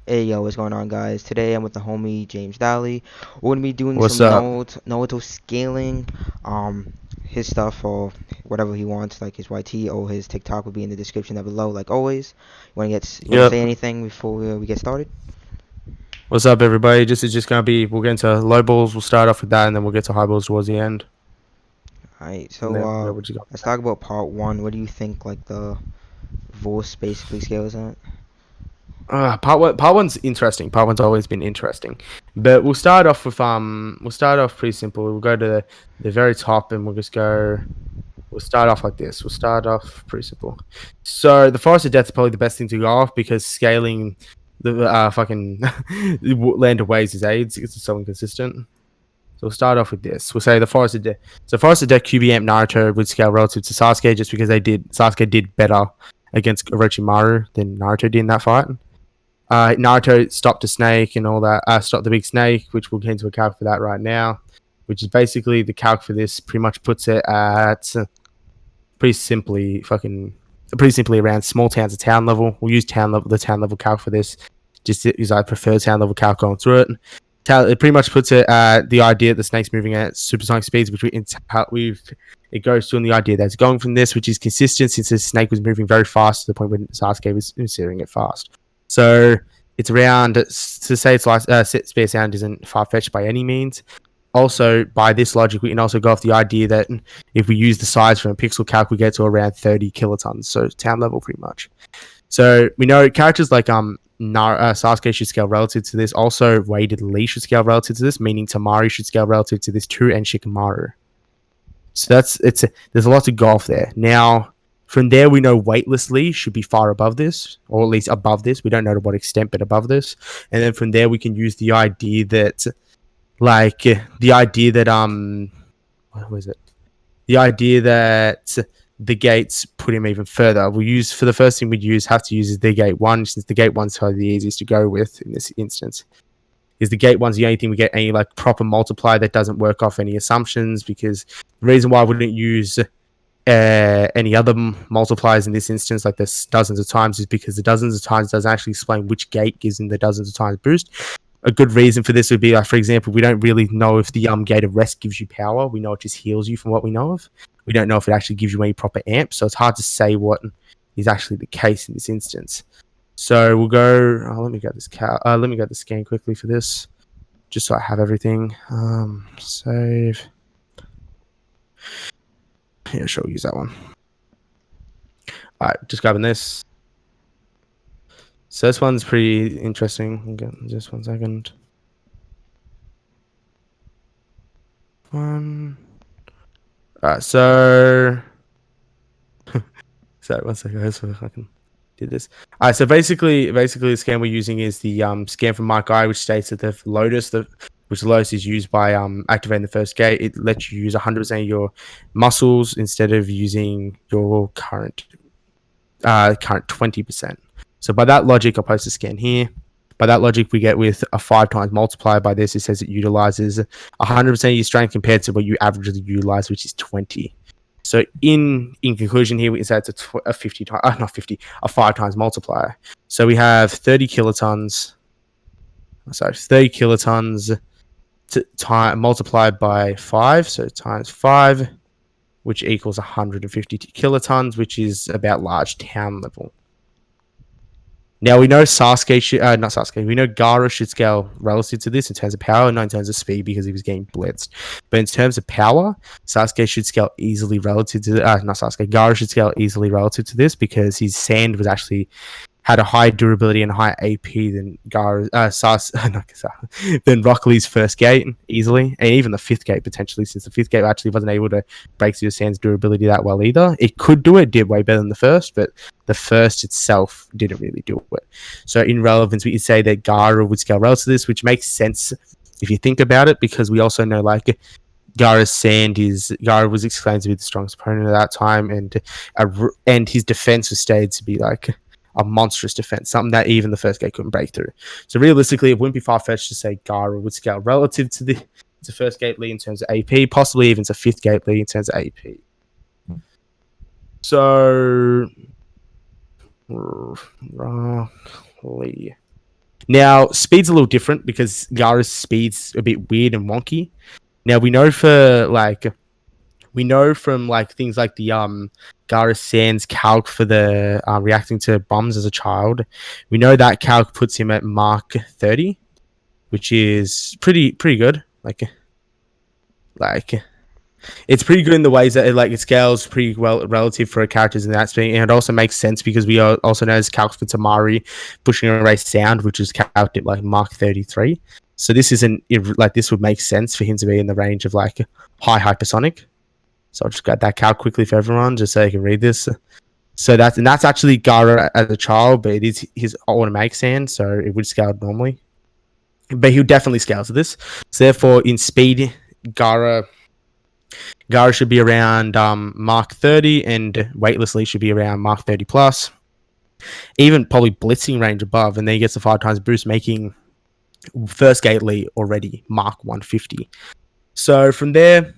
Hey yo, what's going on, guys? Today I'm with the homie James Daley. We're gonna be doing What's some up? Naruto scaling, his stuff or whatever he wants, like his YT or his TikTok will be in the description down below, like always. You wanna say Yep. anything before we get started? What's up, everybody? This is just gonna be. We'll get into low balls. We'll start off with that, and then we'll get to high balls towards the end. Alright, And so then what you got? let's talk about part one. What do you think like the Vorse basically scales at? Part one's interesting. Part one's always been interesting, but we'll start off with We'll start off pretty simple. We'll go to the very top, and we'll just go. We'll start off like this. We'll start off pretty simple. So the Forest of Death is probably the best thing to go off because scaling the fucking land of waves is AIDS. It's so inconsistent. So we'll start off with this. We'll say the Forest of Death. So Forest of Death QB Amp Naruto would scale relative to Sasuke just because Sasuke did better against Orochimaru than Naruto did in that fight. Naruto stopped a snake and all that. Stopped the big snake, which we'll get into a calc for that right now. Which is basically the calc for this. Pretty much puts it at pretty simply around small towns at town level. We'll use the town level calc for this, just because I prefer town level calc going through it. It pretty much puts it the idea that the snake's moving at supersonic speeds, which it goes to, and the idea that's going from this, which is consistent since the snake was moving very fast to the point when Sasuke was considering it fast. So it's around to say it's like spare sound isn't far fetched by any means. Also, by this logic, we can also go off the idea that if we use the size from a pixel calc, we get to around 30 kilotons, so town level pretty much. So we know characters like Sasuke should scale relative to this. Also, Weighted Lee should scale relative to this, meaning Tamari should scale relative to this too, and Shikamaru. So there's a lot to go off there. Now, from there, we know Weightless Lee should be far above this, or at least above this. We don't know to what extent, but above this. And then from there, we can use the idea that what was it? The idea that the gates put him even further. We'll use for the first thing have to use is the gate one, since the gate one's probably the easiest to go with in this instance. Is the gate one's the only thing we get any like proper multiplier that doesn't work off any assumptions, because the reason why I wouldn't use any other multipliers in this instance, like this dozens of times, is because the dozens of times doesn't actually explain which gate gives him the dozens of times boost. A good reason for this would be, like, for example, we don't really know if the gate of rest gives you power. We know it just heals you from what we know of. We don't know if it actually gives you any proper amp, so it's hard to say what is actually the case in this instance. So we'll go. Let me get this let me get the scan quickly for this, just so I have everything. Save. Yeah, sure, we'll use that one. All right, just grabbing this. So this one's pretty interesting. Just 1 second. One. All right, so sorry, 1 second. So I can do this. All right, so basically, the scan we're using is the scan from Mike Guy, which states that which Lotus is used by activating the first gate. It lets you use 100% of your muscles instead of using your current 20%. So by that logic, I'll post a scan here. By that logic, we get with a 5 times multiplier by this. It says it utilizes 100% of your strength compared to what you averagely utilize, which is 20. So in conclusion here, we can say it's a 50 times, not 50, a 5 times multiplier. So we have 30 kilotons. Sorry, 30 kilotons multiplied by 5, so times 5, which equals 150 kilotons, which is about large town level. Now we know Sasuke should, not Sasuke. We know Gaara should scale relative to this in terms of power, not in terms of speed because he was getting blitzed. But in terms of power, Sasuke should scale easily relative to not Sasuke. Gaara should scale easily relative to this because his sand was actually had a higher durability and higher AP than than Rock Lee's first gate easily, and even the fifth gate potentially, since the fifth gate actually wasn't able to break through Sand's durability that well either. It could do it, did way better than the first, but the first itself didn't really do it. So in relevance, we could say that Gaara would scale relative to this, which makes sense if you think about it, because we also know like Gaara was exclaimed to be the strongest opponent at that time, and his defense was stated to be like a monstrous defense, something that even the first gate couldn't break through. So realistically, it wouldn't be far-fetched to say Gaara would scale relative to the first gate Lee in terms of AP, possibly even to fifth gate Lee in terms of AP. So Lee. Now, speed's a little different because Gaara's speed's a bit weird and wonky. Now we know from like things like the Gaara Sands calc for the reacting to bombs as a child. We know that calc puts him at Mark 30, which is pretty good. Like it's pretty good in the ways that it scales pretty well relative for characters in that speed, and it also makes sense because we also know as calc for Tamari pushing away sound, which is calced at like Mark 33. So this isn't like this would make sense for him to be in the range of like high hypersonic. So I'll just grab that calc quickly for everyone, just so you can read this. So that's actually Gaara as a child, but it is his automatic sand, so it would scale normally. But he'll definitely scale to this. So therefore, in speed, Gaara should be around Mark 30, and weightlessly should be around Mark 30 plus. Even probably blitzing range above, and then he gets a 5 times boost, making first gately already Mark 150. So from there,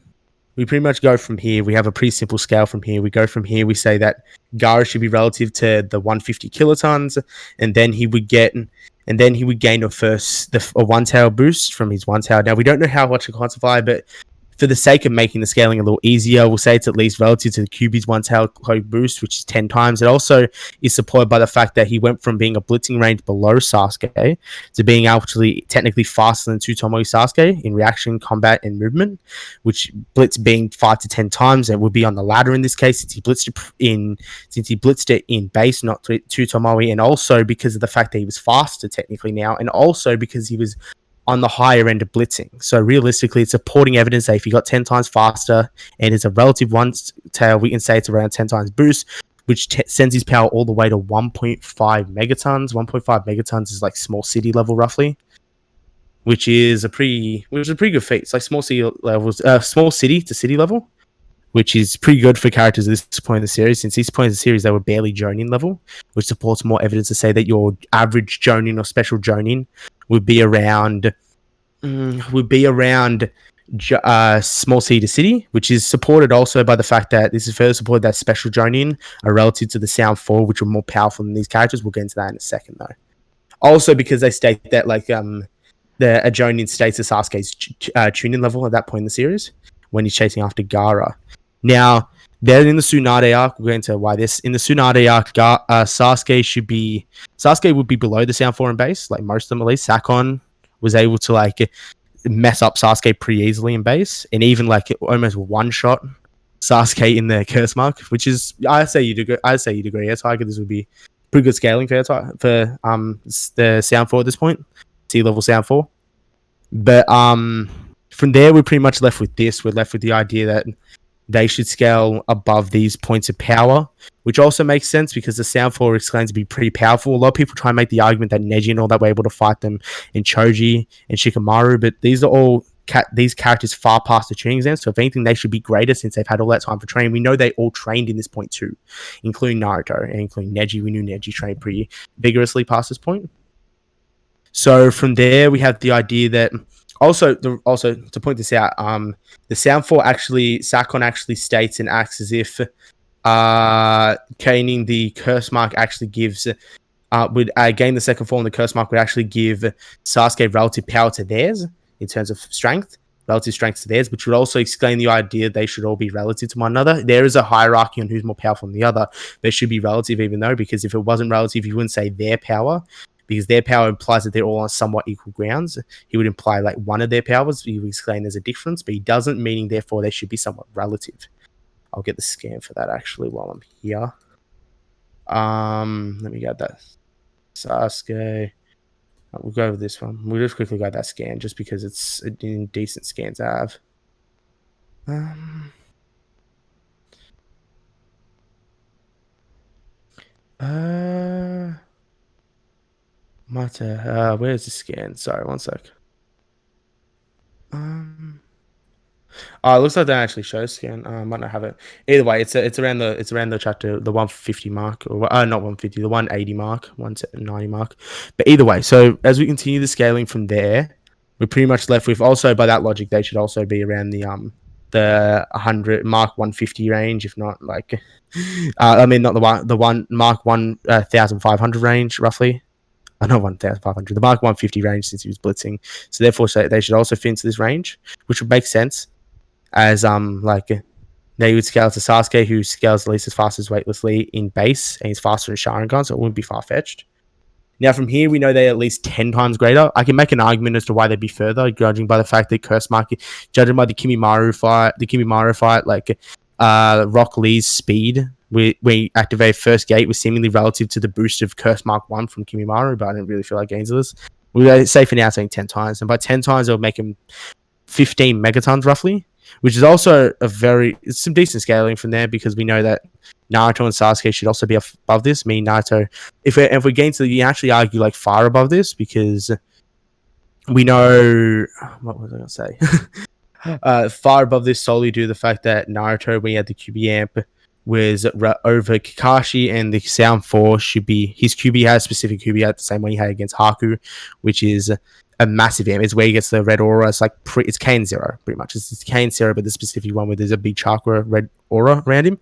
we pretty much go from here. We have a pretty simple scale from here. We go from here. We say that Gaara should be relative to the 150 kilotons, and then he would gain a one tail boost from his one tail. Now we don't know how much to quantify, but for the sake of making the scaling a little easier, we'll say it's at least relative to the QB's one tail cloak boost, which is 10 times. It also is supported by the fact that he went from being a blitzing range below Sasuke to being actually technically faster than Tsutomu Sasuke in reaction, combat, and movement, which blitz being 5 to 10 times, it would be on the ladder in this case since he blitzed it in base, not Tsutomu, and also because of the fact that he was faster technically now, and also because he was on the higher end of blitzing. So realistically, it's supporting evidence that if he got 10 times faster and it's a relative one tail, we can say it's around 10 times boost, which sends his power all the way to 1.5 megatons. 1.5 megatons is like small city level roughly, which is a pretty good feat. It's like small city levels, small city to city level, which is pretty good for characters at this point in the series. Since this point in the series, they were barely Jonin level, which supports more evidence to say that your average Jonin or special Jonin would be around small city to city, which is supported also by the fact that this is further supported that special Jonin are relative to the Sound 4, which are more powerful than these characters. We'll get into that in a second, though. Also, because they state that a Jonin states the Sasuke's tuning level at that point in the series when he's chasing after Gaara. Now, then in the Tsunade arc, we'll get into why this. In the Tsunade arc, Sasuke would be below the Sound 4 in base, like most of them at least. Sakon was able to mess up Sasuke pretty easily in base, and even almost one shot Sasuke in the curse mark, which is I say you'd agree. Yes, I think this would be pretty good scaling for the Sound 4 at this point, Sea level Sound 4. But from there, we're pretty much left with this. We're left with the idea that they should scale above these points of power, which also makes sense because the Sound 4 is claimed to be pretty powerful. A lot of people try and make the argument that Neji and all that were able to fight them in Choji and Shikamaru, but these are all these characters far past the training exam, so if anything, they should be greater since they've had all that time for training. We know they all trained in this point too, including Naruto and including Neji. We knew Neji trained pretty vigorously past this point. So from there, we have the idea that also to point this out, the Sound 4 Sakon actually states and acts as if gaining the curse mark actually gives would gain the second form. The curse mark would actually give Sasuke relative power to theirs in terms of relative strength to theirs, which would also explain the idea they should all be relative to one another. There is a hierarchy on who's more powerful than the other. They should be relative, even though, because if it wasn't relative, you wouldn't say their power, because their power implies that they're all on somewhat equal grounds. He would imply one of their powers, he would explain there's a difference, but he doesn't, meaning therefore they should be somewhat relative. I'll get the scan for that actually while I'm here. Let me get that. Sasuke. We'll go with this one. We'll just quickly go that scan just because it's a decent scan to have. Where's the scan? Sorry, one sec. It looks like they actually show scan. I might not have it. Either way, it's around the chapter, the 150 mark, or not 150, the 180 mark, 190 mark. But either way, so as we continue the scaling from there, we're pretty much left with, also by that logic, they should also be around the 100 mark 150 range, if not not the one mark 1500 range roughly. not 1,500, the Mark 150 range since he was blitzing. So therefore, they should also fit into this range, which would make sense as like they would scale to Sasuke, who scales at least as fast as weightlessly in base, and he's faster in Sharingan, so it wouldn't be far fetched. Now, from here, we know they're at least 10 times greater. I can make an argument as to why they'd be further, judging by the fact that Curse Mark, judging by the Kimimaru fight, like Rock Lee's speed, we activate first gate was seemingly relative to the boost of Curse Mark 1 from Kimimaru, but I didn't really feel like gains of this. We're safe for now saying 10 times, and by 10 times, it'll make him 15 megatons roughly, which is also it's some decent scaling from there because we know that Naruto and Sasuke should also be above this. Me, Naruto, if we gain to, you actually argue like far above this because we know what was I gonna say? Far above this solely due to the fact that Naruto, when he had the QB amp, was over Kakashi, and the Sound 4 should be his QB has specific QB at the same way he had against Haku, which is a massive amp. It's where he gets the red aura. It's like it's Kane Zero, pretty much. It's Kane Zero, but the specific one where there's a big chakra red aura around him.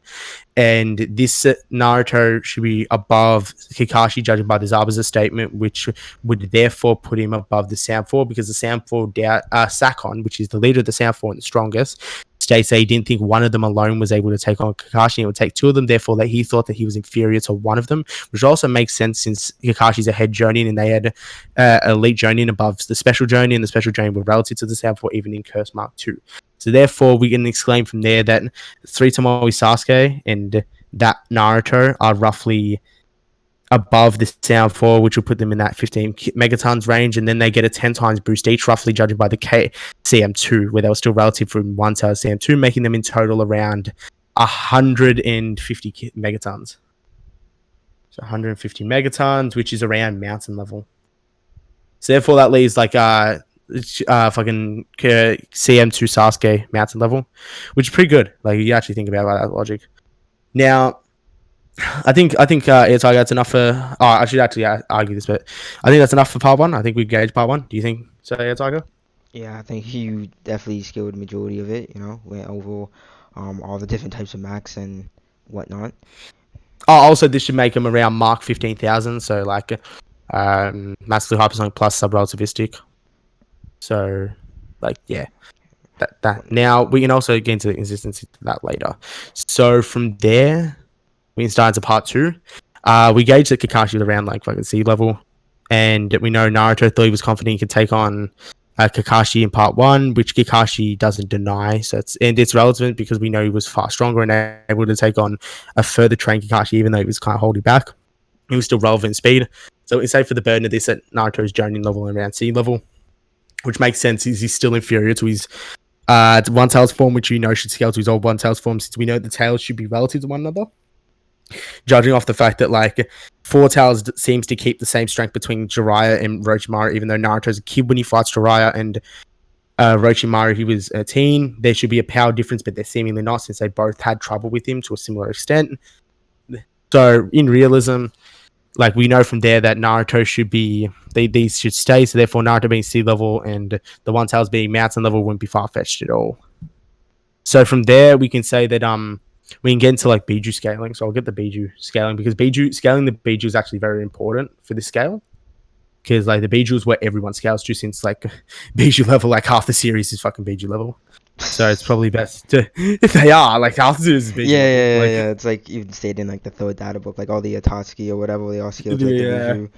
And this Naruto should be above Kakashi, judging by the Zabuza statement, which would therefore put him above the Sound 4 because the Sound 4 Sakon, which is the leader of the Sound 4 and the strongest, states that he didn't think one of them alone was able to take on Kakashi. It would take two of them, therefore that he thought that he was inferior to one of them, which also makes sense since Kakashi's a head Jonin and they had elite Jonin above the special Jonin, and the special Jonin were relative to the Sound 4 even in Curse Mark 2. So therefore, we can exclaim from there that 3 Tomoe Sasuke and that Naruto are roughly above the Sound 4, which will put them in that 15 megatons range, and then they get a 10 times boost each, roughly judging by the CM2, where they were still relative from 1 to CM2, making them in total around 150 megatons. So 150 megatons, which is around mountain level. So therefore, that leaves like fucking CM2 Sasuke mountain level, which is pretty good. Like you actually think about that logic. Now, I think Air Tiger, that's enough for. Oh, I should actually argue this, but I think that's enough for part 1. I think we've gauged part 1. Do you think so, Air Tiger? Yeah, I think you definitely skilled the majority of it. Went over all the different types of max and whatnot. Oh, also this should make him around Mark 15,000. So like, massively hypersonic plus sub-relativistic. So, like, yeah. That now we can also get into the consistency to that later. So from there, we can start into part 2. We gauge that Kakashi was around like fucking sea level, and we know Naruto thought he was confident he could take on Kakashi in part 1, which Kakashi doesn't deny. So it's relevant because we know he was far stronger and able to take on a further trained Kakashi, even though he was kind of holding back. He was still relevant in speed. So we can say for the burden of this that Naruto's Jonin level and around sea level, which makes sense. He's still inferior to his One Tails form, which you know should scale to his old One Tails form, since we know the tails should be relative to one another. Judging off the fact that like Four Tails seems to keep the same strength between Jiraiya and Orochimaru, even though Naruto's a kid when he fights Jiraiya and Orochimaru he was a teen. There should be a power difference, but they're seemingly not, since they both had trouble with him to a similar extent. So in realism, like we know from there that Naruto should be these should stay, so therefore Naruto being sea level and the One Tails being mountain level wouldn't be far fetched at all. So from there we can say that we can get into like Biju scaling. So I'll get the Biju scaling because scaling the Biju is actually very important for this scale. Because like the Biju is where everyone scales to, since like Biju level, like half the series is fucking Biju level. So it's probably best to, if they are, like half the series is Biju level. Yeah. It's like even stated in like the third data book, like all the Atotsuki or whatever, they all scale to like the Biju.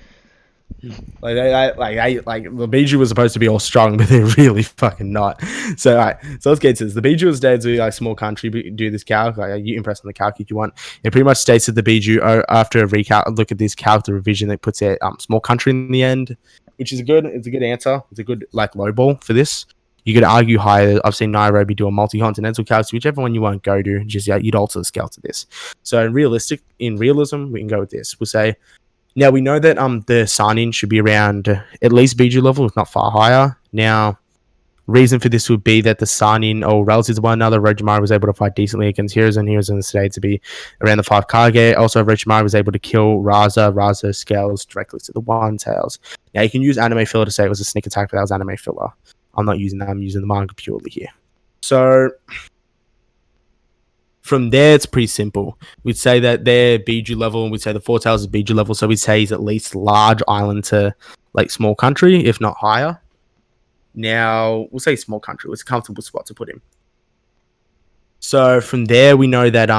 Like the Biju was supposed to be all strong, but they're really fucking not. So alright, so let's get to this. The Biju is stated to be like small country, but do this calc. Like you impress on the calc if you want. It pretty much states that the Biju after a recalc, look at this calc, the revision that puts it small country in the end, which is good. It's a good answer. It's a good like low ball for this. You could argue higher. I've seen Nairobi do a multi-continental calc, whichever one you want to go to. Just you'd alter the scale to this. So in realism, we can go with this. We'll say. Now, we know that the Sanin should be around at least Biju level, if not far higher. Now, reason for this would be that the Sanin, or relative to one another, Orochimaru was able to fight decently against heroes, and heroes in the state to be around the 5 Kage. Also, Orochimaru was able to kill Raza. Raza scales directly to the One Tails. Now, you can use anime filler to say it was a sneak attack, but that was anime filler. I'm not using that. I'm using the manga purely here. So, From there, it's pretty simple. We'd say that they're Biju level, and we'd say the Four Tails is Biju level. So we'd say he's at least large island to like small country, if not higher. Now we'll say small country. It's a comfortable spot to put him. So from there, we know that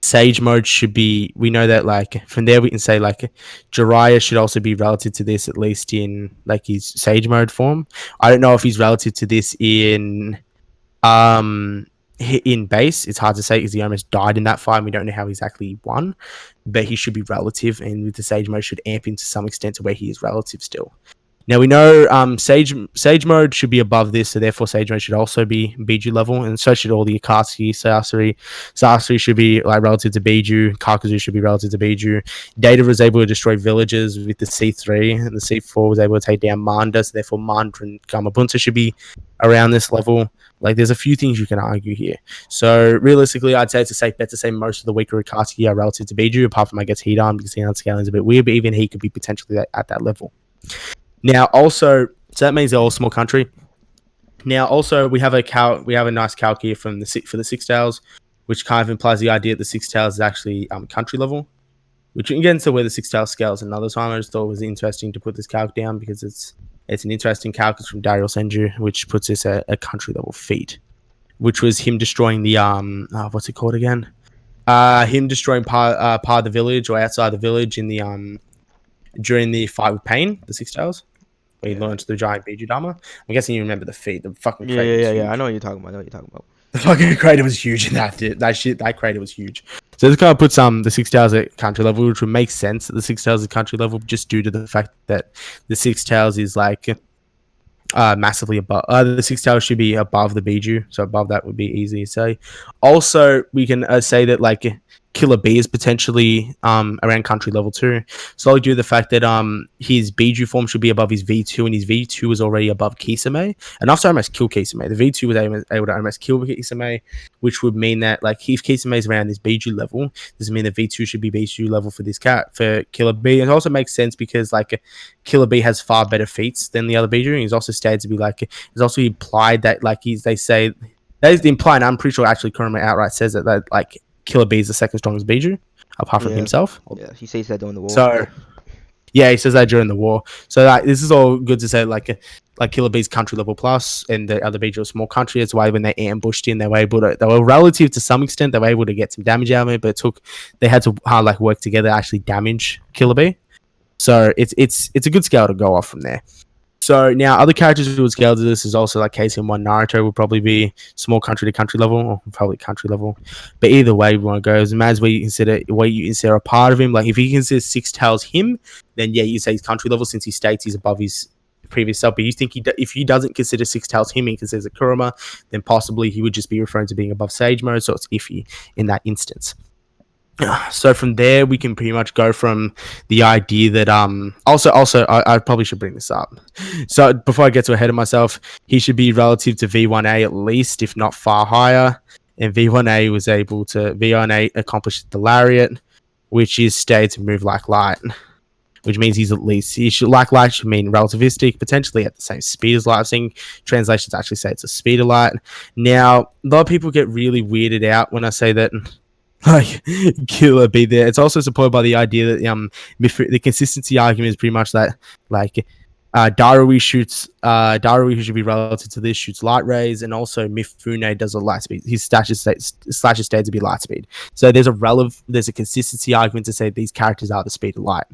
Sage mode should be. We know that like from there we can say like Jiraiya should also be relative to this, at least in like his Sage mode form. I don't know if he's relative to this um in base. It's hard to say because he almost died in that fight and we don't know how exactly he won, but he should be relative, and with the Sage mode should amp into some extent to where he is relative still. Now we know Sage mode should be above this, so therefore Sage mode should also be Biju level, and so should all the Akatsuki, Sasori. Sasori should be like relative to Biju. Kakuzu should be relative to Biju. Data was able to destroy villages with the C3, and the C4 was able to take down Manda, so therefore Manda and Gamabunta should be around this level. Like, there's a few things you can argue here. So realistically, I'd say it's a safe bet to say most of the weaker Akatsuki are relative to Biju, apart from I guess Hidan, because Hidan scaling is a bit weird, but even he could be potentially at that level. Now, also, so that means they're all small country. Now, also, we have a nice calc here for the Six Tails, which kind of implies the idea that the Six Tails is actually country level, which we can get into where the Six Tails scales another time. I just thought it was interesting to put this calc down because it's an interesting calc. It's from Daryl Senju, which puts this at a country level feat, which was him destroying the what's it called again? Him destroying part of the village or outside the village in the during the fight with Pain, the Six Tails. Where he launched the giant Biju Dama. I'm guessing you remember the feat. The fucking crater. Yeah. I know what you're talking about. The fucking crater was huge in that crater was huge. So this kind of puts the Six Tails at country level, which would make sense that the Six Tails at country level, just due to the fact that the Six Tails is like massively above. The Six Tails should be above the Biju, so above that would be easy to say. Also, we can say that like Killer B is potentially around country level too. Solely due to the fact that his Biju form should be above his V2, and his V2 is already above Kisame. Enough to almost kill Kisame. The V2 was able to almost kill Kisame, which would mean that like if Kisame is around this Biju level, does it mean that V2 should be Biju level for this cat for Killer B? It also makes sense because like Killer B has far better feats than the other Biju, and he's also stated to be like it's also implied that like they say that is the implied. I'm pretty sure actually Kurama outright says that like Killer B is the second strongest Biju, apart from himself. Yeah, he says that during the war. So, yeah, he says that during the war. So like, this is all good to say. Like Killer B's country level plus, and the other Biju are small country. That's why when they ambushed in, they were relative to some extent. They were able to get some damage out of it, but they had to like work together to actually damage Killer B. So it's a good scale to go off from there. So now other characters who would scale to this is also like KCM1 Naruto will probably be small country to country level, or probably country level. But either way we want to go, as matters where you consider a part of him. Like if he considers Six Tails him, then yeah, you say he's country level since he states he's above his previous self. But you think if he doesn't consider Six Tails him, he considers it Kurama, then possibly he would just be referring to being above Sage mode. So it's iffy in that instance. So from there we can pretty much go from the idea that also I probably should bring this up. So before I get too ahead of myself, he should be relative to V1A at least, if not far higher. And V1A accomplished the lariat, which is stated to move like light, which means he should like light should mean relativistic, potentially at the same speed as light. I've seen translations actually say it's a speed of light. Now a lot of people get really weirded out when I say that like Killer B there. It's also supported by the idea that the consistency argument is pretty much that like Darui should be relative to this, shoots light rays, and also Mifune does a light speed. His slashes stays to be light speed. So there's a consistency argument to say these characters are the speed of light.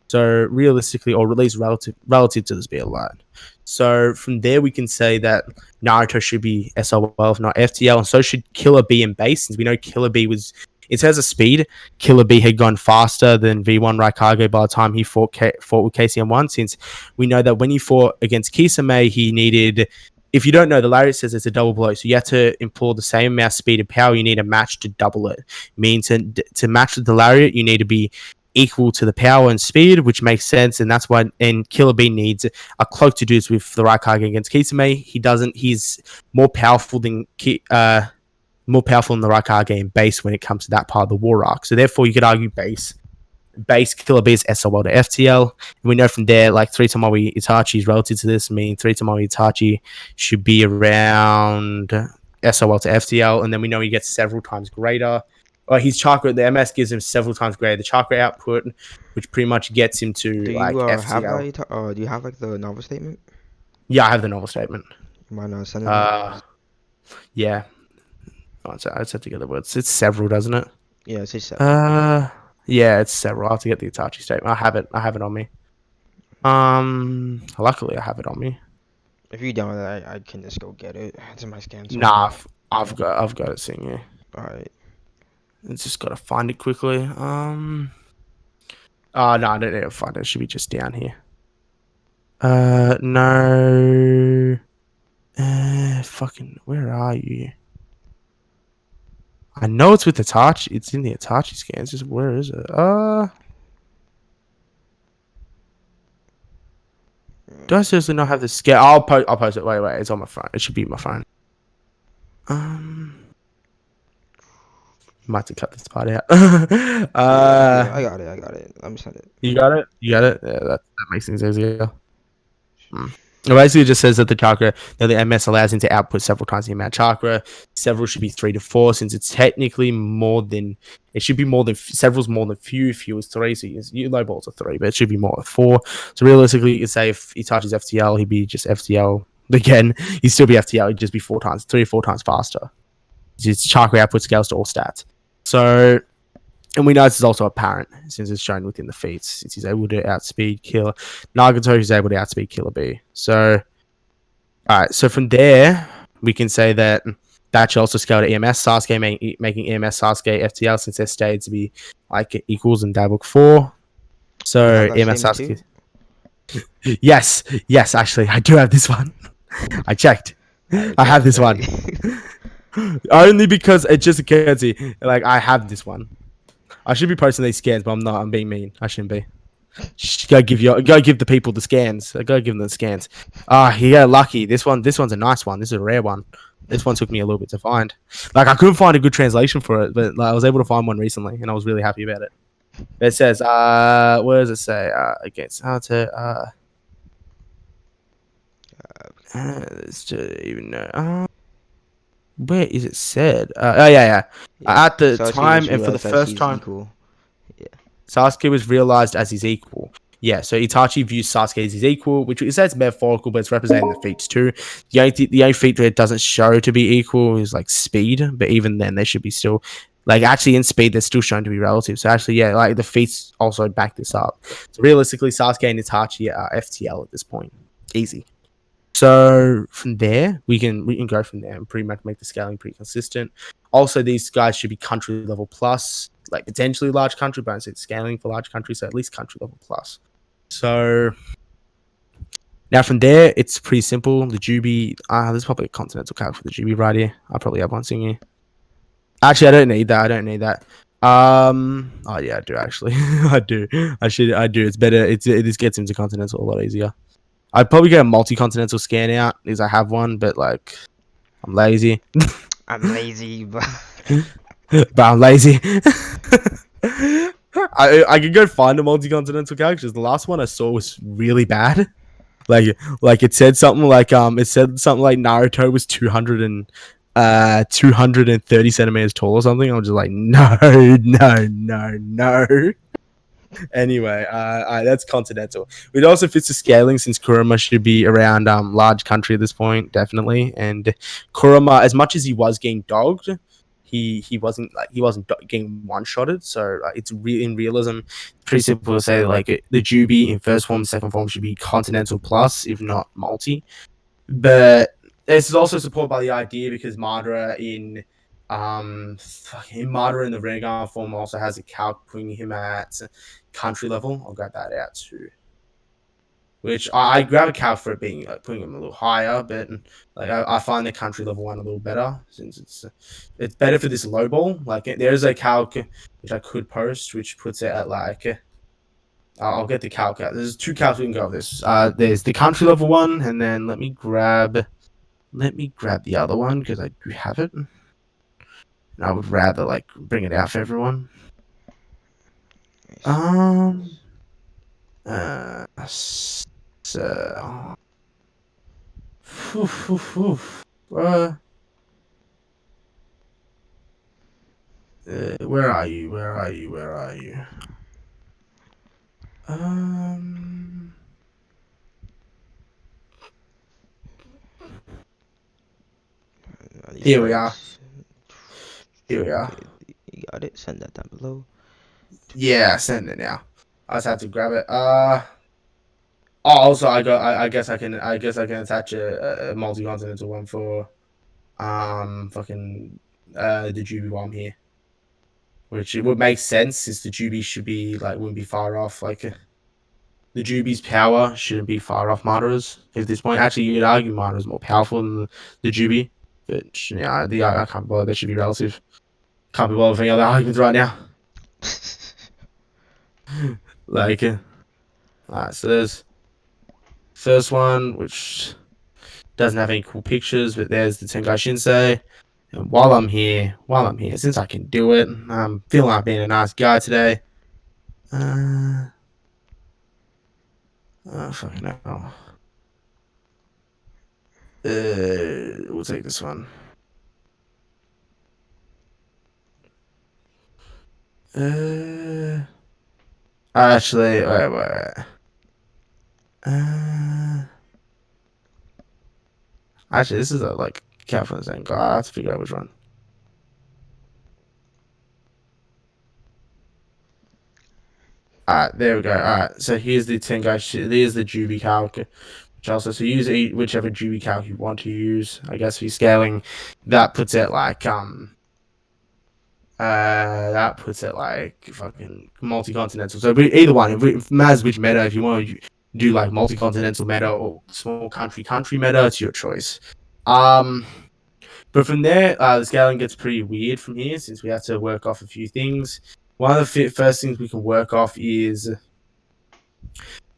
So realistically, or at least relative to the speed of light. So from there, we can say that Naruto should be SOL, if not FTL, and so should Killer B in base, since we know Killer B was, in terms of speed, Killer B had gone faster than V1 Raikage by the time he fought with KCM1, since we know that when he fought against Kisame, he needed, if you don't know, the lariat says it's a double blow, so you have to employ the same amount of speed and power, you need a match to double it. Means to match with the lariat, you need to be equal to the power and speed, which makes sense, and that's why. And Killer B needs a cloak to do this with the Raikage against Kisame. He doesn't. He's more powerful than the Raikage in base when it comes to that part of the war arc. So therefore, you could argue base Killer B is SOL to FTL. And we know from there, like 3 Tomoe Itachi is relative to this. I mean, 3 Tomoe Itachi should be around SOL to FTL, and then we know he gets several times greater. Or his chakra, the MS gives him several times greater the chakra output, which pretty much gets him to Do you like have FTL. that? Do you have like the novel statement? Yeah, I have the novel statement. You mind sending that? Yeah. Oh, so I just have to get the words. It's several, doesn't it? Yeah, it's just several. Yeah, it's several. I have to get the Itachi statement. I have it. I have it on me. Luckily I have it on me. If you're done with that, I can just go get it. It's in my scan Nah, somewhere. I've got it sitting here. All right. It's just gotta find it quickly. No, I don't need to find it. It should be just down here. No. Fucking, where are you? I know it's with Itachi. It's in the Itachi scan. It's just, where is it? Do I seriously not have the scan? I'll post it. Wait, it's on my phone. It should be my phone. Might have to cut this part out. Yeah, I got it. I got it. Let me send it. You got it? You got it? Yeah, that makes things easier. It basically just says that the MS allows him to output several times the amount of chakra. Several should be 3 to 4, since it's technically more than. It should be more than several's more than few. Few is 3, so you low balls are 3, but it should be more than 4. So realistically, you could say if he touches FTL, he'd be just FTL again. He'd still be FTL. He'd just be 3 or 4 times faster. His chakra output scales to all stats. So. And we know this is also apparent since it's shown within the feats, since he's able to outspeed Killer Nagato, who's able to outspeed Killer B. So, all right. So from there, we can say that should also scale to EMS Sasuke, making EMS Sasuke FTL, since they're stated to be like equals in Dialbook 4. You have So that EMS statement Sasuke. too? Yes. Actually, I do have this one. I checked. I have this one. Only because it just occurred to me. Like, I have this one. I should be posting these scans, but I'm not. I'm being mean. I shouldn't be. Go give the people the scans. Go give them the scans. Yeah, lucky. This one's a nice one. This is a rare one. This one took me a little bit to find. Like, I couldn't find a good translation for it, but like, I was able to find one recently, and I was really happy about it. It says, where does it say? Against how to let's just even know. Where is it said? Yeah. At the Sasuke time was and for the realized as first he's time. equal. Yeah. Sasuke was realized as his equal. Yeah, so Itachi views Sasuke as his equal, which it says metaphorical, but it's representing the feats too. The only feat that it doesn't show to be equal is like speed, but even then, they should be still like actually in speed, they're still shown to be relative. So actually, yeah, like the feats also back this up. So realistically, Sasuke and Itachi are FTL at this point, easy. So from there, we can go from there and pretty much make the scaling pretty consistent. Also, these guys should be country level plus, like potentially large country, but I said scaling for large country, so at least country level plus. So now from there, it's pretty simple. The Jubi, there's probably a continental calc for the Jubi right here. I'll probably have one sitting here. Actually, I don't need that. Oh yeah, I do actually. I do. I do. It's better. It just gets into continental a lot easier. I'd probably get a multi-continental scan out, because I have one, but like, I'm lazy. I'm lazy, but But I'm lazy. I could go find a multi-continental calc, because the last one I saw was really bad. Like it said something like Naruto was 230 centimeters tall or something. I'm just like, no. Anyway, that's continental. It also fits the scaling, since Kurama should be around large country at this point, definitely. And Kurama, as much as he was getting dogged, he wasn't getting one shotted. So it's in realism, pretty simple to say like the Jubi in first form, second form should be continental plus, if not multi. But this is also supported by the idea, because Madara in the Rengar form also has a calc putting him at country level. I'll grab that out too. Which I grab a calc for it being putting him a little higher, but like I find the country level one a little better, since it's better for this low ball. Like there's a calc which I could post, which puts it at like I'll get the calc out. There's 2 calcs we can go with this. There's the country level one, and then let me grab the other one, because I do have it. And I would rather like bring it out for everyone. So, Where are you? Where are you? Where are you? Um. These Here we are. cards. Here we are. Okay, you got it. Send that down below. Yeah, send it now. I just have to grab it. Oh, also, I guess I can. I guess I can attach a multi-continental one for fucking the Juby one here, which it would make sense since the Juby should be like wouldn't be far off. Like the Juby's power shouldn't be far off Madara's at this point. Actually, you could argue Madara's more powerful than the Juby, but yeah, I can't bother. They should be relative. Can't be bothered with any other arguments right now. Like, alright, so there's first one, which doesn't have any cool pictures, but there's the Tengai Shinsei. And while I'm here, since I can do it, I'm feeling like being a nice guy today. Oh, fucking hell. We'll take this one. Actually, wait. Actually, this is a like California thing. I have to figure out which one. Alright, there we go. Alright, so here's the Tengai. Here's the Juby calc. Which also, so use whichever Juby calc you want to use. I guess for your scaling, that puts it like fucking multi-continental. So either one, if Maz which meta, if you want to do like multi-continental meta or small country meta, it's your choice. But from there, the scaling gets pretty weird from here since we have to work off a few things. One of the first things we can work off is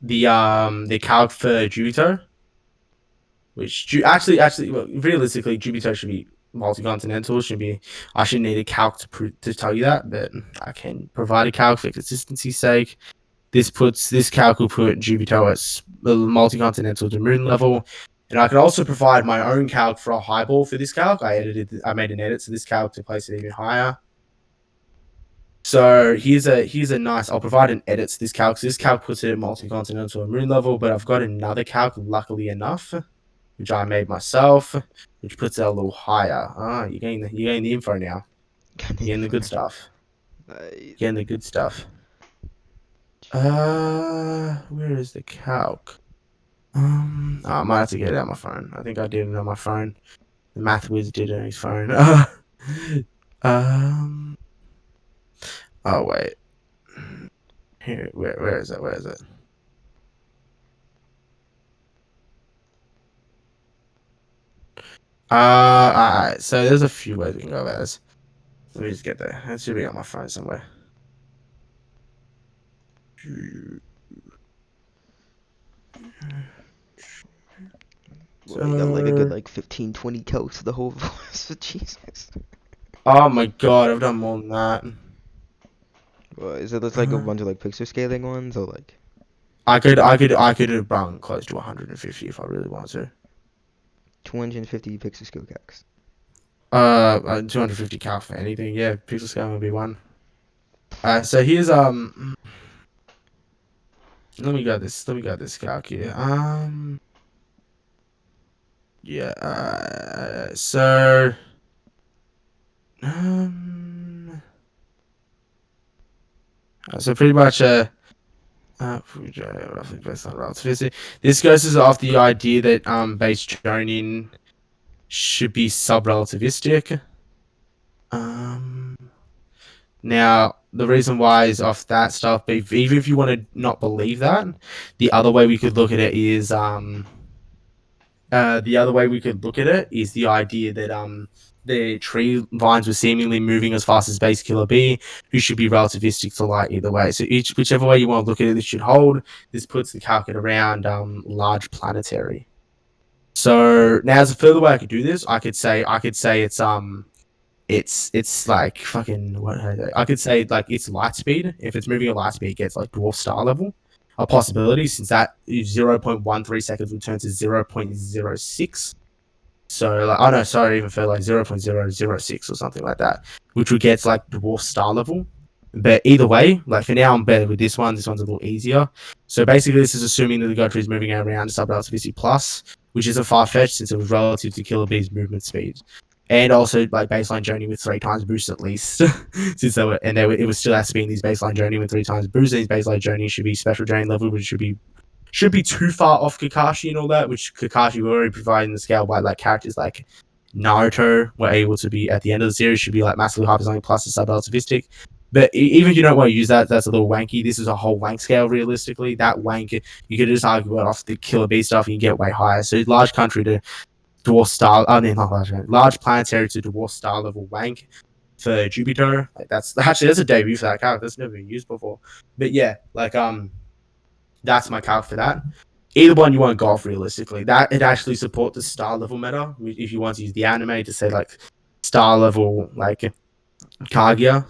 the calc for Jubito, which actually, well, realistically, Jubito should be multi-continental. Should be. I shouldn't need a calc to tell you that, but I can provide a calc for consistency's sake. This calc will put Jubito at multi-continental to moon level. And I can also provide my own calc for a highball for this calc. I made an edit to this calc to place it even higher. So here's a nice. I'll provide an edit to this calc. So this calc puts it at multi-continental and moon level, but I've got another calc, luckily enough, which I made myself, which puts it a little higher. You're getting the info now. You're getting the good stuff. Getting the good stuff. Where is the calc? I might have to get it on my phone. I think I did it on my phone. The math whiz did it on his phone. Oh wait. Here, where is it? Where is it? Alright. So there's a few ways we can go about this. Let me just get there. It should be on my phone somewhere. Well, you got like a good like 15, 20 calcs for the whole voice. Jesus. Oh my god, I've done more than that. Well, is it just like a bunch of like pixel scaling ones or like? I could have run close to 150 if I really wanted to. 250 pixel scale calcs. 250 cal for anything. Yeah, pixel scale would be one. So here's Let me get this calc here. Yeah. So so pretty much roughly based on relativity. This goes off the idea that base Jonin should be sub-relativistic. Now the reason why is off that stuff, but even if you want to not believe that, the other way we could look at it is the idea that the tree lines were seemingly moving as fast as base killer B, who should be relativistic to light either way. So whichever way you want to look at it, this should hold. This puts the calculate around large planetary. So now, as a further way I could do this, I could say it's like fucking what I could say like it's light speed. If it's moving at light speed, it gets like dwarf star level. A possibility since that 0.13 seconds will turn to 0.06. So like, oh no, sorry, even for like 0.006 or something like that, which would get like dwarf star level. But either way, like for now, I'm better with this one. This one's a little easier. So basically, this is assuming that the Goku is moving around to sub-relativity plus, which isn't far-fetched since it was relative to Killer Bee's movement speed, and also like baseline journey with 3 times boost at least. Since they were, and they were, it was still has to be in these baseline journey with 3 times boost. These baseline journey should be special journey level, which should be too far off Kakashi and all that, which Kakashi were already providing the scale by like characters like Naruto were able to be at the end of the series, should be like massively hypersonic plus the sub-relativistic. But even if you don't want to use that, that's a little wanky. This is a whole wank scale realistically. That wank, you could just argue it off the Killer Bee stuff and you get way higher. So large country to dwarf star, I mean not large planetary to dwarf star level wank for Jupiter. Like that's a debut for that character. That's never been used before. But yeah, like that's my calc for that. Either one you want to go off realistically. That it actually support the star level meta. If you want to use the anime to say like star level like Kaguya,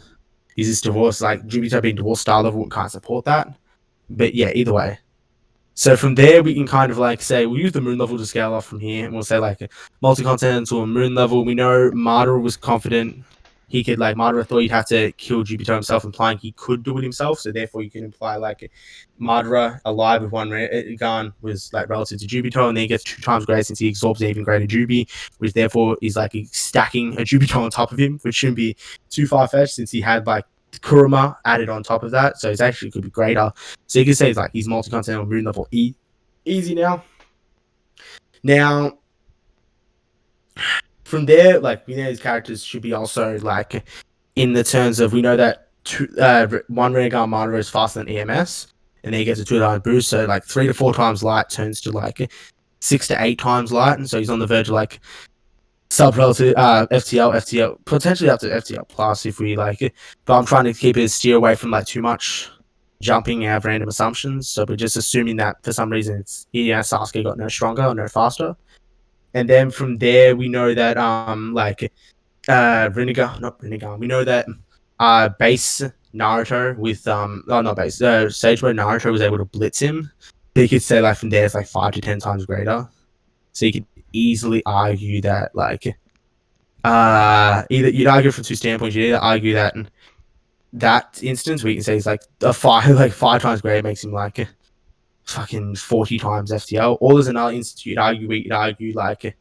is this divorce like Jupiter being divorced star level can't support that. But yeah, either way. So from there we can kind of like say we'll use the moon level to scale off from here, and we'll say like a multi-continental moon level. We know Madara was confident. He could like Madara thought he'd have to kill Jupiter himself, implying he could do it himself. So therefore, you can imply like Madara alive with one gun was like relative to Jupiter, and then he gets 2 times greater since he absorbs an even greater Jubi, which therefore is like stacking a Jupiter on top of him, which shouldn't be too far fetched since he had like Kurama added on top of that, so it's actually could be greater. So you can say it's like he's multi-continental moon level easy now. Now from there, like we know these characters should be also like in the terms of we know that one ray gun Madara is faster than EMS, and then he gets a 2 times boost, so like 3 to 4 times light turns to like 6 to 8 times light, and so he's on the verge of like sub-relative FTL, potentially up to FTL plus if we like it. But I'm trying to keep it steer away from like too much jumping out of random assumptions. So we're just assuming that for some reason it's Sasuke got no stronger or no faster. And then from there we know that Rinnegan. We know that base Naruto with not base stage mode Naruto was able to blitz him. So you could say like from there it's like 5 to 10 times greater. So you could easily argue that like either you'd argue from 2 standpoints. You'd either argue that in that instance where you can say it's like a 5 times greater makes him like fucking 40 times FTL, or there's another instance you'd argue like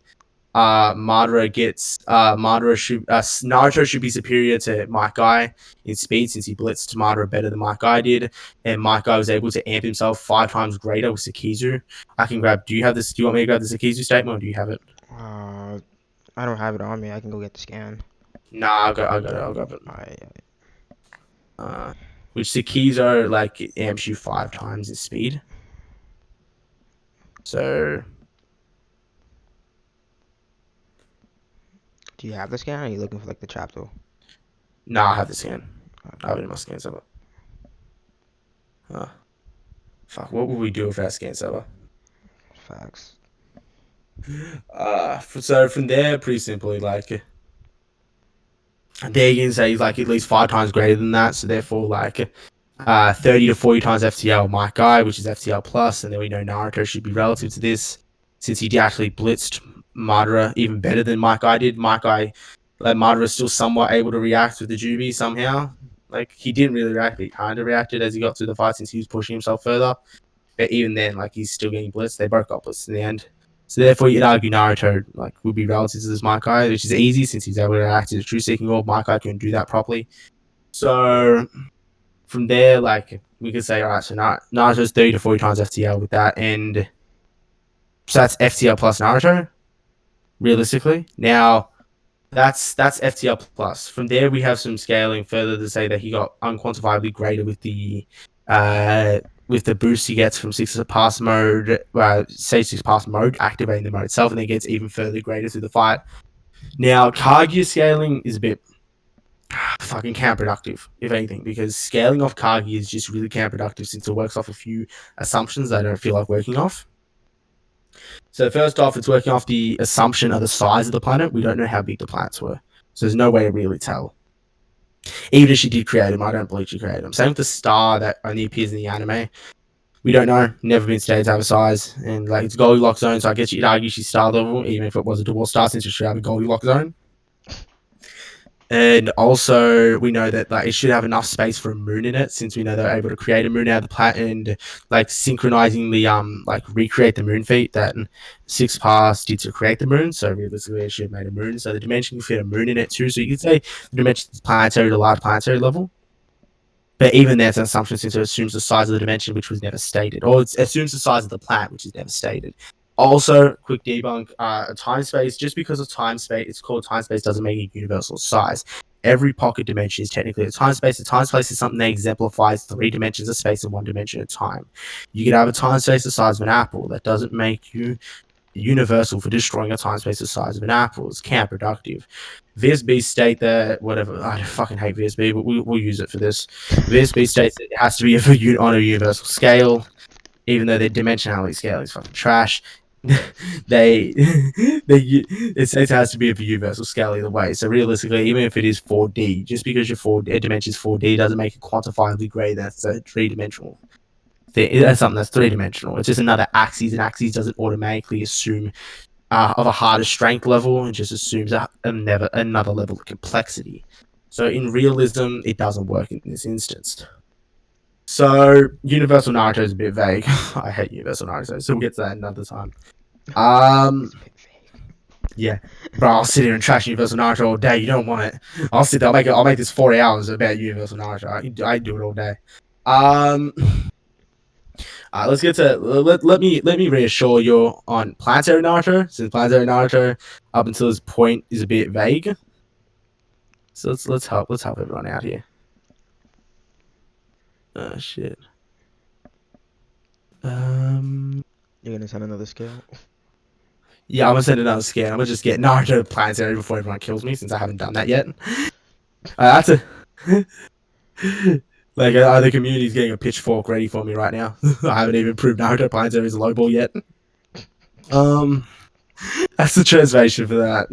Madara gets Naruto should be superior to Might Guy in speed since he blitzed Madara better than Might Guy did, and Might Guy was able to amp himself 5 times greater with Sakizu. I can grab. Do you have this? Do you want me to grab the Sakizu statement, or do you have it? I don't have it on me. I can go get the scan. Nah, I'll grab it. Alright. Which Sakizu like amps you 5 times in speed. So Do you have the scan, or are you looking for like the chapter? nah, I have the scan. I have it in my scan server. Fuck, what would we do with our scan server? Facts. So from there, pretty simply, like there you can say he's like at least 5 times greater than that. So therefore, like 30 to 40 times FTL Might Guy, which is FTL plus, and then we know Naruto should be relative to this since he actually blitzed Madara even better than Might Guy did. Might Guy, like Madara, is still somewhat able to react with the Jubi somehow. Like he didn't really react, but he kind of reacted as he got through the fight since he was pushing himself further. But even then, like he's still getting blitzed. They both got blitzed in the end. So therefore, you'd argue Naruto like would be relative to this Might Guy, which is easy since he's able to act as a true seeking orb. Might Guy couldn't do that properly. So from there, like we could say, all right, so Naruto's 30 to 40 times FTL with that, and so that's FTL plus Naruto, realistically. Now that's FTL plus. From there, we have some scaling further to say that he got unquantifiably greater with the boost he gets from 6 pass mode, stage 6 pass mode, activating the mode itself, and then gets even further greater through the fight. Now, Kaguya scaling is a bit fucking counterproductive, if anything, because scaling off Kaguya is just really counterproductive since it works off a few assumptions I don't feel like working off. So first off, it's working off the assumption of the size of the planet. We don't know how big the planets were, so there's no way to really tell. Even if she did create them, I don't believe she created them. Same with the star that only appears in the anime. We don't know. Never been stated to have a size, and like it's Goldilocks zone. So I guess you'd argue she's star level, even if it was a dual star, since it should have a Goldilocks zone. And also, we know that like it should have enough space for a moon in it, since we know they're able to create a moon out of the planet and like synchronizing the like recreate the moon feat that Six Pass did to create the moon. So realistically, it should have made a moon. So the dimension can fit a moon in it too. So you could say the dimension is planetary to large planetary level. But even there's an assumption since it assumes the size of the dimension, which was never stated, or it assumes the size of the planet, which is never stated. Also, quick debunk: time space. Just because of time space, it's called time space, doesn't make it universal size. Every pocket dimension is technically a time space. A time space is something that exemplifies 3 dimensions of space and 1 dimension of time. You could have a time space the size of an apple. That doesn't make you universal for destroying a time space the size of an apple. It's counterproductive. VSB state that whatever. I fucking hate VSB, but we'll use it for this. VSB states that it has to be on a universal scale, even though their dimensionality scale is fucking trash. they it says it has to be of a universal scale either way. So realistically, even if it is 4D, just because your 4D dimension is 4D doesn't make it quantifiably greater than a 3 dimensional. That's something that's 3 dimensional. It's just another axis, and axis doesn't automatically assume of a harder strength level. It just assumes another level of complexity. So in realism, it doesn't work in this instance. So Universal Naruto is a bit vague. I hate Universal Naruto, so we'll get to that another time. Yeah, bro, I'll sit here and trash Universal Naruto all day. You don't want it. I'll sit there. I'll make this 40 hours about Universal Naruto. I do it all day. Let's get to let me reassure you on Planetary Naruto, since Planetary Naruto up until this point is a bit vague. So let's help everyone out here. Oh shit. You're gonna send another scale? Yeah, I'm gonna send another scan. I'm gonna just get Naruto Planetary before everyone kills me, since I haven't done that yet. That's a like the community's getting a pitchfork ready for me right now. I haven't even proved Naruto Planetary is a low ball yet. That's the translation for that.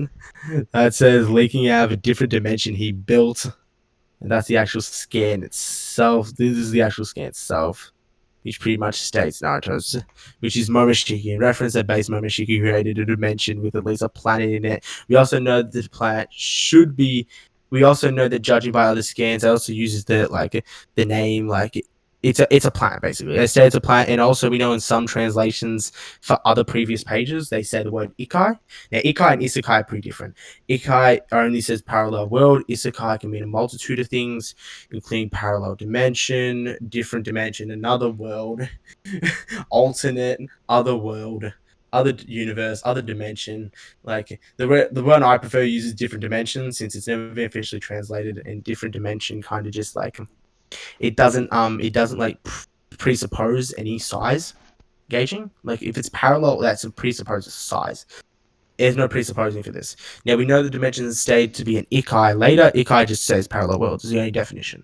That says leaking out of a different dimension he built. And that's the actual scan itself. This is the actual scan itself, which pretty much states Naruto's, which is Momoshiki, in reference that base Momoshiki created a dimension with at least a planet in it. We also know that the planet should be. We also know that, judging by other scans, it also uses the name it's a planet basically. They say it's a planet, and also we know in some translations for other previous pages they say the word ikai. Now ikai and isekai are pretty different. Ikai only says parallel world. Isekai can mean a multitude of things, including parallel dimension, different dimension, another world, alternate, other world, other universe, other dimension. Like the one I prefer uses different dimensions, since it's never been officially translated, and different dimension kind of just like it doesn't like presuppose any size gauging. Like if it's parallel, that's a presupposes size. There's no presupposing for this. Now we know the dimensions stayed to be an ikai later. Ikai just says parallel worlds is the only definition.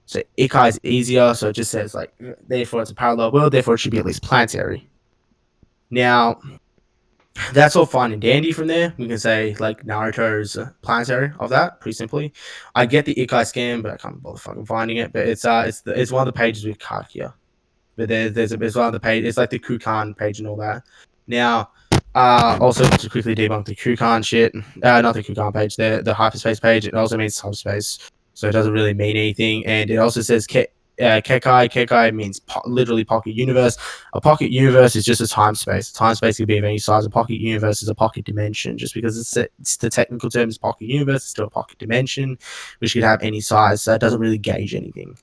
So ikai is easier, so it just says like therefore it's a parallel world, therefore it should be at least planetary. Now that's all fine and dandy. From there, we can say like Naruto's planetary of that pretty simply. I get the ikai scan, but I can't bother fucking finding it. But it's one of the pages with Kakia. But there's one of the page. It's like the Kukan page and all that. Now, also to quickly debunk the Kukan shit. Not the Kukan page. The hyperspace page. It also means subspace, so it doesn't really mean anything. And it also says Kekai. Kekai means literally pocket universe. A pocket universe is just a time space. A time space can be of any size. A pocket universe is a pocket dimension. Just because it's the technical term is pocket universe, it's still a pocket dimension, which could have any size. So it doesn't really gauge anything.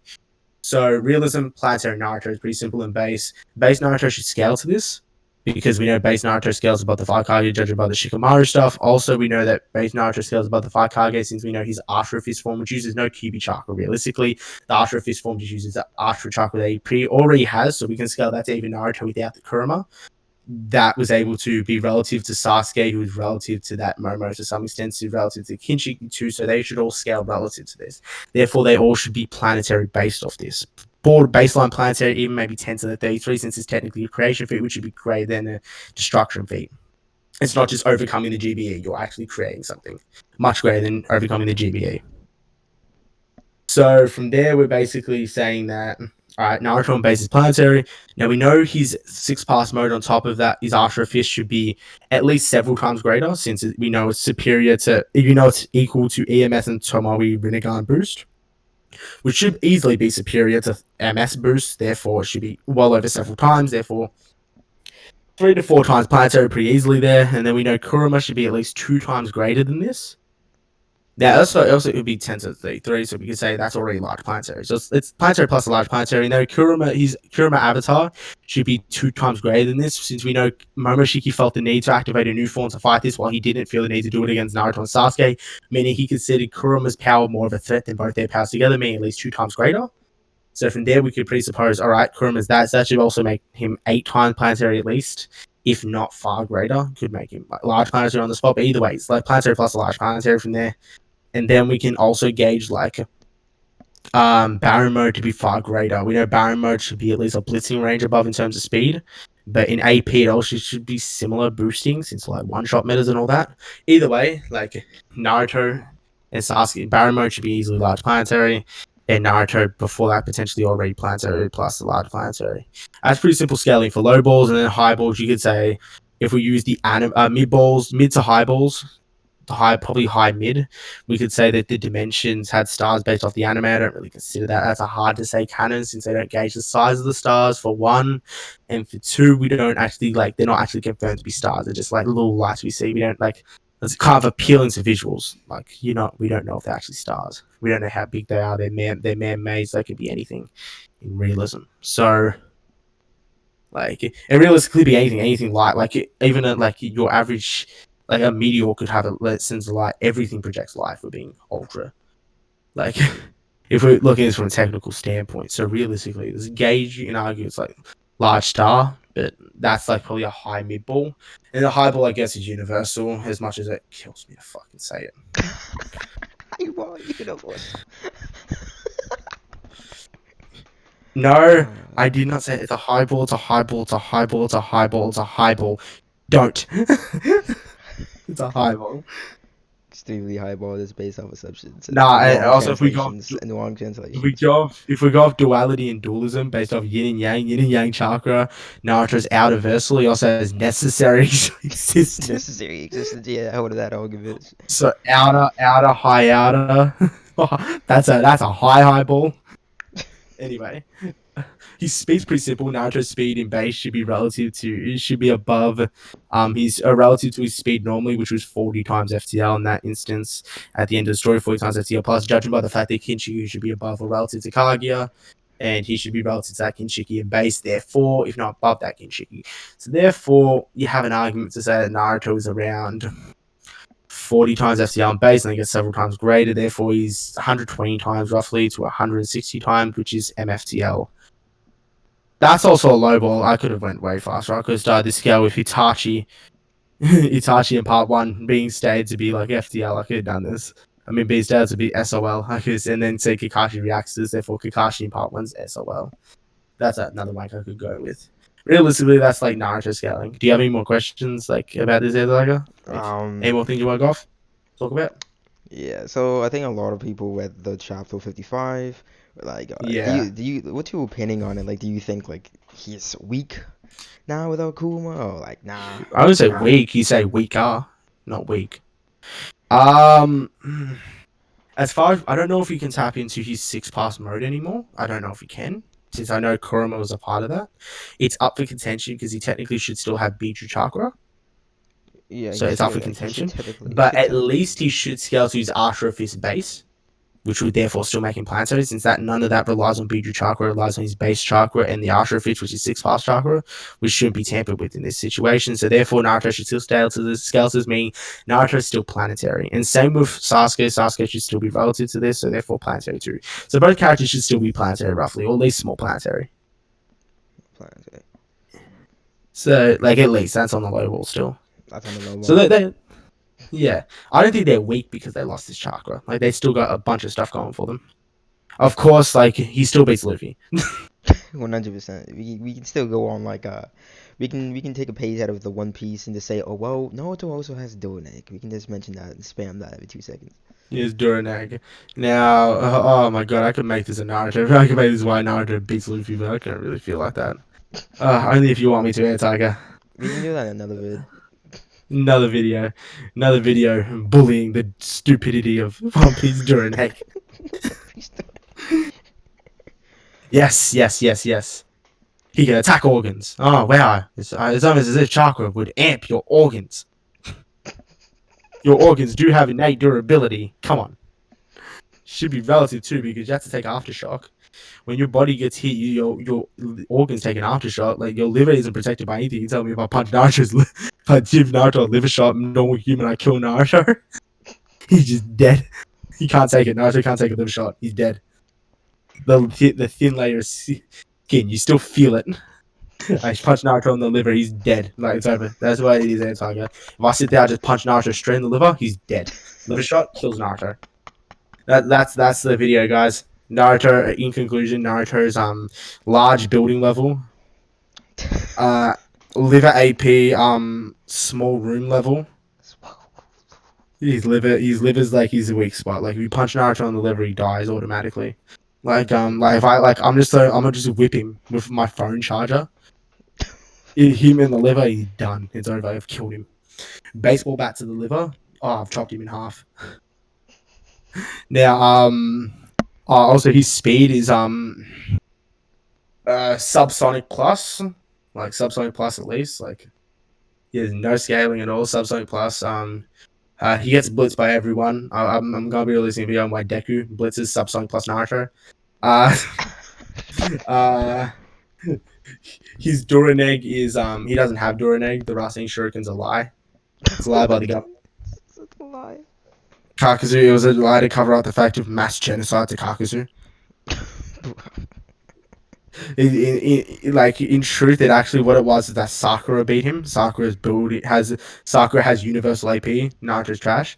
So realism, planetary Naruto is pretty simple and base. Base Naruto should scale to this, because we know base Naruto scales above the 5 Kage, judging by the Shikamaru stuff. Also, we know that base Naruto scales above the 5 Kage, since we know his Ashra Fist form, which uses no Kyuubi chakra. Realistically, the Ashra Fist form just uses the Ashra chakra that he already has, so we can scale that to even Naruto without the Kurama. That was able to be relative to Sasuke, who was relative to that Momo to some extent, relative to Kinshiki too, so they should all scale relative to this. Therefore, they all should be planetary based off this. Board baseline planetary, even maybe 10 to the 33, since it's technically a creation feat, which would be greater than a destruction feat. It's not just overcoming the GBE, you're actually creating something much greater than overcoming the GBE. So from there, we're basically saying that Alright, Naruto on base is planetary. Now we know his 6-pass mode on top of that, his Ashra Fist should be at least several times greater, since we know it's superior to, you know, it's equal to EMS and Tomoe Rinnegan boost, which should easily be superior to MS boost, therefore it should be well over several times, therefore 3 to 4 times planetary pretty easily there, and then we know Kurama should be at least 2 times greater than this. Now, also it would be 10 to 33, so we could say that's already large planetary. So it's planetary plus a large planetary. Now, his Kurama avatar should be 2 times greater than this, since we know Momoshiki felt the need to activate a new form to fight this, while he didn't feel the need to do it against Naruto and Sasuke, meaning he considered Kurama's power more of a threat than both their powers together, meaning at least 2 times greater. So from there, we could presuppose, all right, Kurama's that, so that should also make him 8 times planetary at least, if not far greater. Could make him like large planetary on the spot, but either way, it's like planetary plus a large planetary from there. And then we can also gauge like Baron mode to be far greater. We know Baron mode should be at least a blitzing range above in terms of speed, but in AP it also should be similar boosting, since like one-shot metas and all that. Either way, like Naruto and Sasuke, Baron mode should be easily large planetary, and Naruto before that potentially already planetary plus the large planetary. That's pretty simple scaling for low balls, and then high balls you could say if we use the mid to high balls, probably high mid, we could say that the dimensions had stars based off the anime. I don't really consider that as a hard to say canon, since they don't gauge the size of the stars for one, and for two, we don't actually like, they're not actually confirmed to be stars. They're just like little lights we see. We don't like, it's kind of appealing to visuals. Like, you know, we don't know if they're actually stars. We don't know how big they are. They're man-made. They could be anything in realism. So like, it realistically be anything light. Like even like your average, like a meteor could have a sense of light. Everything projects light for being ultra. Like, if we're looking at this from a technical standpoint, so realistically, this gauge you can argue it's like large star, but that's like probably a high mid ball, and the high ball I guess is universal. As much as it kills me to fucking say it. Highball universe. No, I did not say it's a high ball. It's a high ball. It's a high ball. It's a high ball. It's a high ball. Don't. It's a high ball. Extremely highball is based off assumptions. Nah, also if we go off duality and dualism based off yin and yang chakra, Naruto's outer versal, he also has necessary existence. Necessary existence, yeah, how would that argument? So outer, high outer. that's a high ball. Anyway. His speed's pretty simple. Naruto's speed in base should be above he's relative to his speed normally, which was 40 times FTL in that instance at the end of the story, 40 times FTL plus, judging by the fact that Kinshiki should be above or relative to Kaguya, and he should be relative to that Kinshiki in base, therefore, if not above that Kinshiki. So therefore, you have an argument to say that Naruto is around 40 times FTL in base, and I guess several times greater, therefore he's 120 times roughly to 160 times, which is MFTL. That's also a low ball. I could have went way faster. I could have started this scale with Itachi in part 1 being stayed to be like FTL. I could have done this. I mean, being stayed to be SOL. And then say Kakashi reacts to this, therefore Kakashi in part 1's SOL. That's another rank I could go with. Realistically, that's like Naruto scaling. Do you have any more questions like about this, Edgar? Any more things you want to talk about? Yeah, so I think a lot of people read the chapter 55. Like, yeah. Do you what's your opinion on it? Like, do you think like he's weak now without Kuma, or like nah? I would say weak. You say weaker, not weak. As far as I don't know if he can tap into his 6-pass mode anymore. I don't know if he can, since I know Kurama was a part of that. It's up for contention because he technically should still have Biju Chakra. Yeah, so it's up for contention. But at least he should scale to his Ashra Fist base, which would therefore still make him planetary, since that none of that relies on Biju Chakra, relies on his base chakra and the Ashra Fist, which is 6-pass chakra, which shouldn't be tampered with in this situation. So therefore, Naruto should still scale to the scales, meaning Naruto is still planetary. And same with Sasuke. Sasuke should still be relative to this, so therefore planetary too. So both characters should still be planetary roughly, or at least small planetary. So like at least that's on the low wall still. That's on the low wall. So they yeah, I don't think they're weak because they lost his chakra. Like, they still got a bunch of stuff going for them. Of course, like, he still beats Luffy. 100%. We can still go on, like, we can take a page out of the One Piece and just say, oh well, Naruto also has Donek. We can just mention that and spam that every 2 seconds. Is Duranag. Now, oh my god, I could make this a Naruto. I could make this why Naruto beats Luffy, but I can't really feel like that. Only if you want me to, Tiger. We can do that in another vid. Another video. Another video bullying the stupidity of One Piece Duranag. Yes, yes, yes, yes. He can attack organs. Oh, wow. It's almost as if chakra would amp your organs. Your organs do have innate durability. Come on. Should be relative too, because you have to take aftershock. When your body gets hit, your organs take an aftershock. Like, your liver isn't protected by anything. You tell me if I punch Naruto's, if I give Naruto a liver shot, normal human, I kill Naruto. He's just dead. He can't take it. Naruto can't take a liver shot. He's dead. The thin layer of skin, you still feel it. I punch Naruto in the liver, he's dead. Like, it's over. That's why it is Tiger. If I sit there, I just punch Naruto straight in the liver, he's dead. Liver shot kills Naruto. That's the video, guys. Naruto. In conclusion, Naruto's large building level, liver AP, small room level. His liver's like his weak spot. Like, if you punch Naruto in the liver, he dies automatically. Like if I'm gonna just whip him with my phone charger. Him in the liver, he's done. It's over. I've killed him. Baseball bat to the liver. Oh, I've chopped him in half. Now, also his speed is subsonic plus, like subsonic plus at least. Like, he has no scaling at all. Subsonic plus. He gets blitzed by everyone. I'm gonna be releasing a video on why Deku blitzes subsonic plus Naruto. His Duraneg is he doesn't have Duraneg. The Rasengan Shuriken's a lie. It's a lie by the government. It's a lie. Kakazu, it was a lie to cover up the fact of mass genocide to Kakazu. In truth, it actually what it was is that Sakura beat him. Sakura has universal AP. Naruto's trash.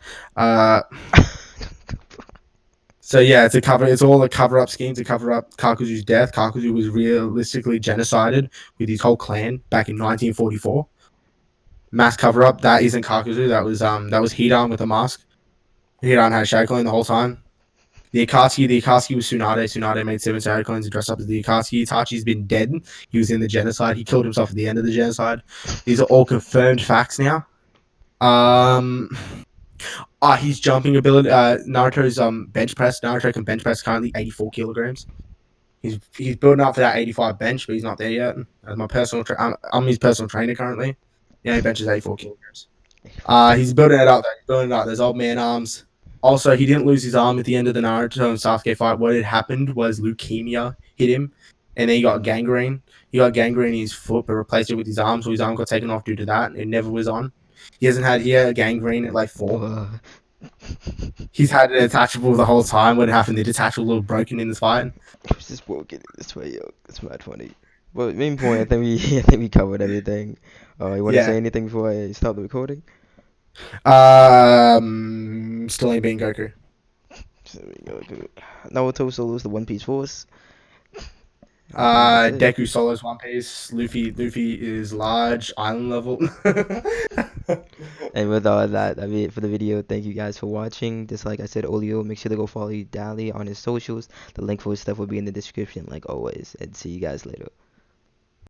So yeah, it's all a cover up scheme to cover up Kakuzu's death. Kakuzu was realistically genocided with his whole clan back in 1944. Mass cover up. That isn't Kakuzu. That was Hidan with a mask. Hidan had Shackling the whole time. The Akatsuki was Tsunade. Tsunade made 7 Shackles and dressed up as the Akatsuki. Itachi's been dead. He was in the genocide. He killed himself at the end of the genocide. These are all confirmed facts now. His jumping ability. Naruto's bench press. Naruto can bench press currently 84 kilograms. He's building up for that 85 bench, but he's not there yet. As my personal, I'm his personal trainer currently. Yeah, he benches 84 kilograms. He's building it up. There's old man arms. Also, he didn't lose his arm at the end of the Naruto and Sasuke fight. What had happened was leukemia hit him, and then he got gangrene. He got gangrene in his foot, but replaced it with his arm, so his arm got taken off due to that. It never was on. He had gangrene at like 4. He's had it attachable the whole time. What happened? The detachable was broken in this fight. It was just broken this way, yo. It's mad funny. But main point, I think we covered everything. You want to say anything before I stop the recording? Still ain't being Goku. Naruto solos the One Piece Force. Deku solos One Piece. Luffy is large island level. And with all that, I mean, for the video, thank you guys for watching. Just like I said earlier, make sure to go follow Daley on his socials. The link for his stuff will be in the description, like always. And see you guys later.